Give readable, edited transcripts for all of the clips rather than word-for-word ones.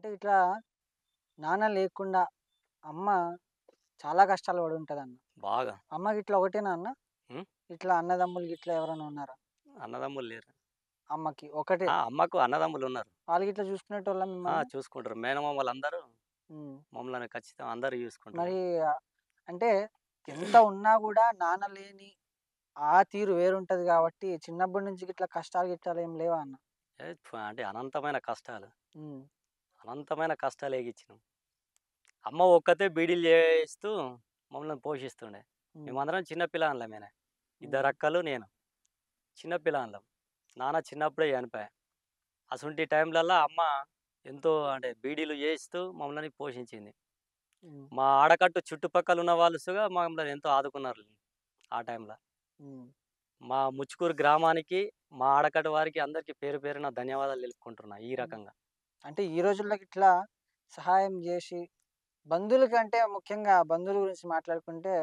అంటే ఇట్లా నాన్న లేకుండా అమ్మ చాలా కష్టాలు పడి ఉంటదన్న. బాగా. అమ్మకి ఇట్లా ఒకటేనా అన్న? హ్మ్. ఇట్లా అన్నదమ్ములు గిట్లా ఎవరైనా ఉన్నారా? అన్నదమ్ములు లేరు. అమ్మకి ఒకటే. అమ్మకు అన్నదమ్ములున్నారు. వాళ్ళు గిట్లా చూసుకునేటోళ్ళా మిమ్మల్ని? చూసుకుంటారు. మేనమామలందరూ హ్మ్. మమ్మల్ని ఖచ్చితంగా అందరూ చూసుకుంటారు. మరి అంటే ఎంత ఉన్నా గూడా నాన్న లేని ఆ తీరు వేరుంటది గాబట్టి చిన్నప్పటి నుంచి గిట్లా కష్టాలు గిట్టాలు ఏం లేవా అన్న? అంటే అనంతమైన కష్టాలు. హ్మ్. అనంతమైన కష్టాలు ఎగిచ్చినాం. అమ్మ ఒక్కతే బీడీలు చేస్తూ మమ్మల్ని పోషిస్తుండే. హ్మ్. మేమందరం చిన్న పిల్లగాళ్ళమేనే. హ్మ్. ఇద్దరక్కలు, నేను. చిన్న పిల్లగాళ్ళం. నాన్న చిన్నప్పుడే చనిపాయే. అసుంటి టైంలల్లా అమ్మ ఎంతో అంటే బీడీలు చేయిస్తూ మమ్మల్ని పోషించింది. హ్మ్. మా ఆడకట్టు చుట్టుపక్కల ఉన్న వాళ్ళు సుగా మమ్మల్ని ఎంతో ఆదుకున్నారు ఆ టైంలో. హ్మ్. మా ముచ్చుకూరు గ్రామానికి, మా ఆడకట్టు వారికి అందరికీ పేరు పేరున ధన్యవాదాలు తెలుపుకుంటున్నా ఈ హ్మ్. రకంగా. అంటే ఈ రోజుల్లో గిట్లా సహాయం జేసి బంధువుల కంటే ముఖ్యంగా బంధువుల గురించి మాట్లాడుకుంటే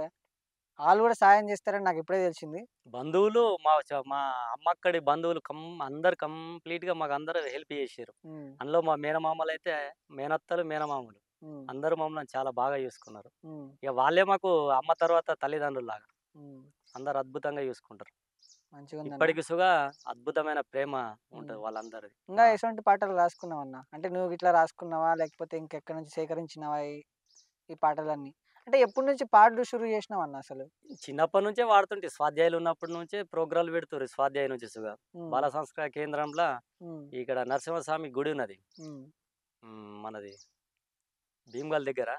ఆళ్ళు గూడా సహాయం జేస్తారని నాకిప్పుడే తెలిసింది. బంధువులు మా అమ్మక్కడి బంధువులు అందరూ కంప్లీట్‌గా మాకందరూ హెల్ప్ చేసిర్రు. హ్మ్. అందులో మా మేనమామలైతే మేనత్తలు, మేనమామలు హ్మ్. అందరూ మమ్మల్ని చాలా బాగా చూసుకున్నారు. హ్మ్. ఇక వాళ్ళే మాకు అమ్మ తర్వాత తల్లిదండ్రుల్లాగా. హ్మ్. అందరూ అద్భుతంగా చూసుకుంటారు. మంచిగుందన్న. ఇప్పటికి సుగా అద్భుతమైన ప్రేమ హ్మ్. ఉంటది వాళ్ళందరిది. ఇంగా ఎటువంటి పాటలు రాసుకున్నావన్న? అంటే నువ్వు గిట్లా రాసుకున్నావా? లేకపోతే ఇంకెక్కడి నుంచి సేకరించినవా ఈ పాటలన్నీ? అంటే ఎప్పటి నుంచి పాటలు షురు జేసినావన్న అసలు? చిన్నప్పటి నుంచే వాడుతుంటే స్వాధ్యాయులు ఉన్నప్పటి నుంచే ప్రోగ్రామ్‌లు పెడుతుర్రు స్వాధ్యాయం నుంచి సుగా. హ్మ్. బాల సంస్కార కేంద్రంలా హ్మ్. ఇక్కడ నరసింహస్వామి గుడి ఉన్నది. హ్మ్. మనది భీమ్గల్ దగ్గర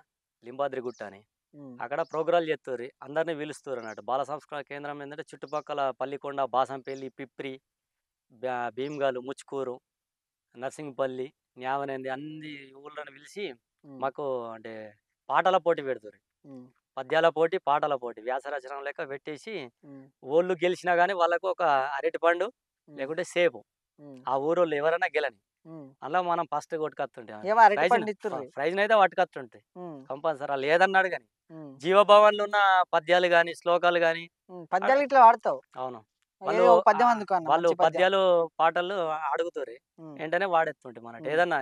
లింబాద్రి గుట్ట అని. హ్మ్. అక్కడ ప్రోగ్రామ్‌లు చేస్తుర్రు. అందరిని పిలుస్తుర్రన్నట్టు. బాల సంస్కార కేంద్రం ఏందంటే చుట్టుపక్కల పల్లికొండ, బాసంపల్లి, పిప్రి, భీమ్గల్, ముచ్కూరు, నర్సింగ్పల్లి, న్యావనంది అన్ని ఊర్లను పిలిచి హ్మ్. మాకు అంటే పాటల పోటీ పెడుతుర్రు. హ్మ్. పద్యాల పోటీ, పాటల పోటీ. వ్యాస రచన లెక్క పెట్టేసి హ్మ్. ఓళ్ళు గెలిచినా గానీ వాళ్ళకు ఒక అరటిపండు హ్మ్. లేకుంటే సేబు. హ్మ్. ఆ ఊరోళ్ళు ఎవరైనా గెలని. హ్మ్. అందులో మనం ఫస్ట్ కొట్టుకొత్తుంటాం. ఏమో అరటి ప్రైజ్‌ని పండిత్తుర్రి. ప్రైజ్‌నయితే పట్టుకొత్తుంటాయి. హ్మ్. కంపల్సరీ ఆళ్ళు లేదన్నాడు గాని. హ్మ్. జీవభవన్‌లో ఉన్న పద్యాలు గాని, శ్లోకాలు గాని హ్మ్. ఆహ్, పద్యాలు గిట్లా వాడతావు. అవును. వాళ్ళు ఏదో ఒక పద్యం అందుకో అన్న వాళ్ళు మంచి పద్యం. పద్యాలు, పాటలు అడుగుతుర్రు. హ్మ్. వెంటనే వాడేత్తుంటిమి అన్నట్టు. హ్మ్. ఏదన్నా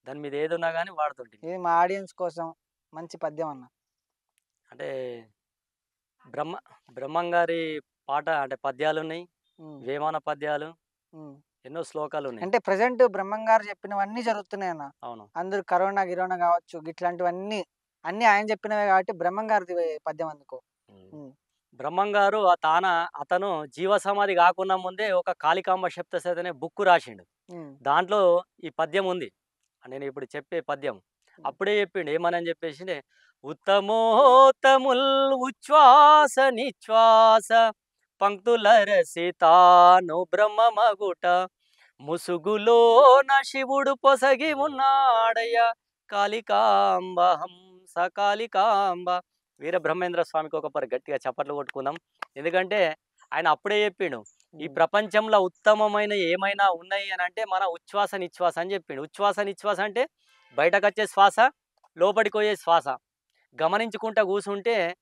దాని మీద ఏదున్నా గాని వాడుతుంటిమి. ఇది మా ఆడియన్స్ కోసం మంచి పద్యం అన్న. అంటే బ్రహ్మ బ్రహ్మంగారి పాట అంటే పద్యాలున్నయి. హ్మ్. వేమన పద్యాలు, హ్మ్. ఎన్నో శ్లోకాలున్నయి. అంటే ప్రెజెంట్ బ్రహ్మం గారు చెప్పినవన్నీ జరుగుతున్నాయన్న. అవును. అందరూ కరోనా, గిరోనా గావచ్చు గిట్లాంటివన్నీ అన్నీ ఆయన చెప్పినవే కాబట్టి బ్రహ్మం గారిది పద్యం అందుకో. హ్మ్. హ్మ్. బ్రహ్మంగారు అతను జీవ సమాధి గాకున్న ముందే ఒక కాళికాంబ సప్తశతి అనే బుక్ రాసిండు. హ్మ్. దాంట్లో ఈ పద్యం ఉంది. నేనిప్పుడు చెప్పే పద్యం. హ్మ్. అప్పుడే చెప్పిండు ఏమనని చెప్పేసి ఉత్తమోత్తముల్ ఉచ్ఛ్వాస నిశ్వాస పంక్తులరసి తాను బ్రహ్మమగుట ముసుగులోన శివుడు పొసగి ఉన్నాడయ్య కాళికాంబ హంస కాళికాంబ. వీర బ్రహ్మేంద్ర స్వామికి ఒకసారి గట్టిగా చప్పట్లు కొట్టుకుందాం. ఎందుకంటే ఆయన అప్పుడే చెప్పిండు. ఈ హ్మ్. ప్రపంచంలో ఉత్తమమైన ఏమైనా ఉన్నాయి అనంటే మన ఉచ్ఛ్వాస, నిశ్వాస అని చెప్పిండు. ఉచ్ఛ్వాస, నిశ్వాస అంటే బయటకొచ్చే శ్వాస, లోపటికి శ్వాస. గమనించుకుంటా కూసుంటే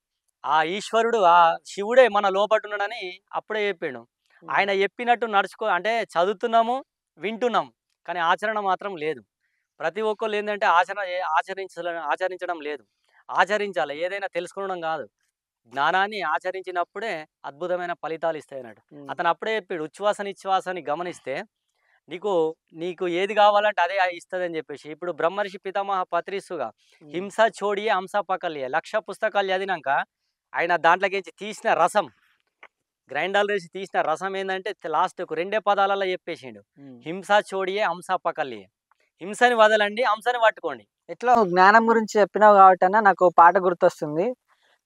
ఆ ఈశ్వరుడు, ఆ శివుడే మన లోపటున్నాడని అప్పుడే చెప్పిండు. హ్మ్. ఆయన చెప్పినట్టు అంటే చదువుతున్నాము, వింటున్నాం. కానీ ఆచరణ మాత్రం లేదు. ప్రతి ఒక్కళ్ళు ఏందంటే ఆచరించడం లేదు. ఆచరించాలి. ఏదైనా తెలుసుకోవడం గాదు. జ్ఞానాన్ని ఆచరించినప్పుడే అద్భుతమైన ఫలితాలిస్తాయన్నాడు. హ్మ్. అతను అప్పుడే చెప్పాడు. ఉచ్ఛ్వాస, నిశ్వాసాన్ని గమనిస్తే నీకు, నీకు ఏది గావాలంటే అదే ఇస్తదని జెప్పేసి. ఇప్పుడు బ్రహ్మర్షి పితామహ పత్రిస్సుగా హ్మ్. హింస చోడియే హంస పకలియే 1,00,000 పుస్తకాలు చదివినంక ఆయన దాంట్లోకించి తీసిన రసం, గ్రైండర్‌లో ఏసి తీసిన రసం ఏందంటే లాస్ట్‌కు రెండే పదాలలో చెప్పేసిండు. హ్మ్. హింస చోడియే హంస పకలియే. హింసని వదలండి, హంసని పట్టుకోండి. ఎట్లా జ్ఞానం గురించి చెప్పినావు కాబట్టన్న నాకో పాట గుర్తొస్తుంది.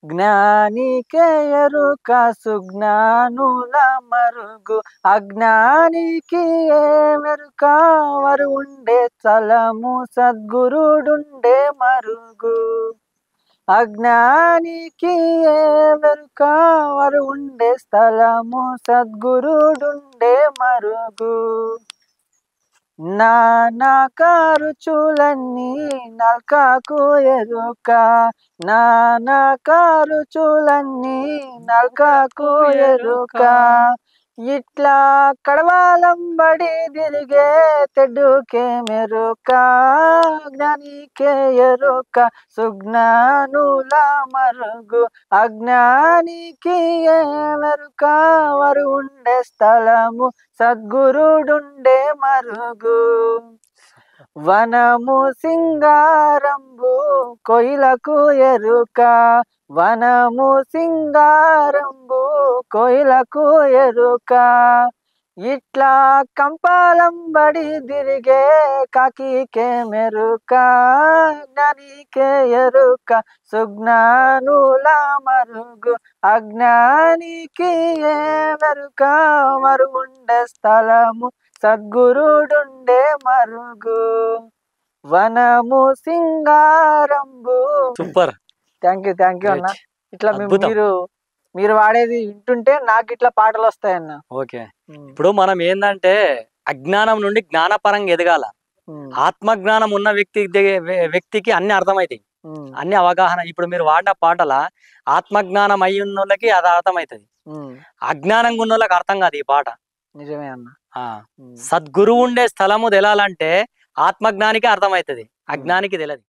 జ్ఞానికే ఎరుక సుజ్ఞానుల మరుగు అజ్ఞానికి ఏమెరుక వారు ఉండే స్థలము సద్గురుడుండే మరుగు అజ్ఞానికి ఏమెరుక వారు ఉండే స్థలము సద్గురుడుండే మరుగు నానాకారు చూలన్నీ నల్కాకు ఎరుక నానాకారు చూలన్నీ నల్కాకు ఎరుక ఇట్లా కడవాలంబడి తిరిగే తెడ్డుకే మెరుక జ్ఞానికే ఎరుక సుజ్ఞానుల మరుగు అజ్ఞానికి ఏ మెరుక వారు ఉండే స్థలము సద్గురుడుండే మరుగు వనము సింగారంబు కోయిలకు ఎరుక వనము సింగారంబు కోయిలకు ఎరుక ఇట్లా కంపాలంబడి తిరిగే కాకికే మెరుక జ్ఞానికే ఎరుక సుజ్ఞానుల మరుగు అజ్ఞానికి ఏ మెరుక మరు ఉండే స్థలము సద్గురుడుండే మరుగు వనము సింగారంబు. సూపర్. థ్యాంక్ యూ అన్న. గ్రేట్. ఇట్లా అద్భుతం. మీరు వాడేది వింటుంటే నాకు ఇట్లా పాటలు వస్తాయన్న. ఓకే. ఇప్పుడు మనం ఏందంటే అజ్ఞానం నుండి జ్ఞానపరంగా ఎదగాల. ఆత్మజ్ఞానం ఉన్న వ్యక్తికి అన్ని అర్థమవుతాయి, అన్ని అవగాహన. ఇప్పుడు మీరు వాడిన పాటల ఆత్మజ్ఞానం అయి ఉన్నోళ్ళకి అది అర్థమవుతుంది, అజ్ఞానంగా ఉన్న వాళ్ళకి అర్థం కాదు ఈ పాట. నిజమే అన్న. సద్గురువు ఉండే స్థలము తెలాలంటే ఆత్మజ్ఞానికి అర్థమవుతుంది, అజ్ఞానికి తెలియదు.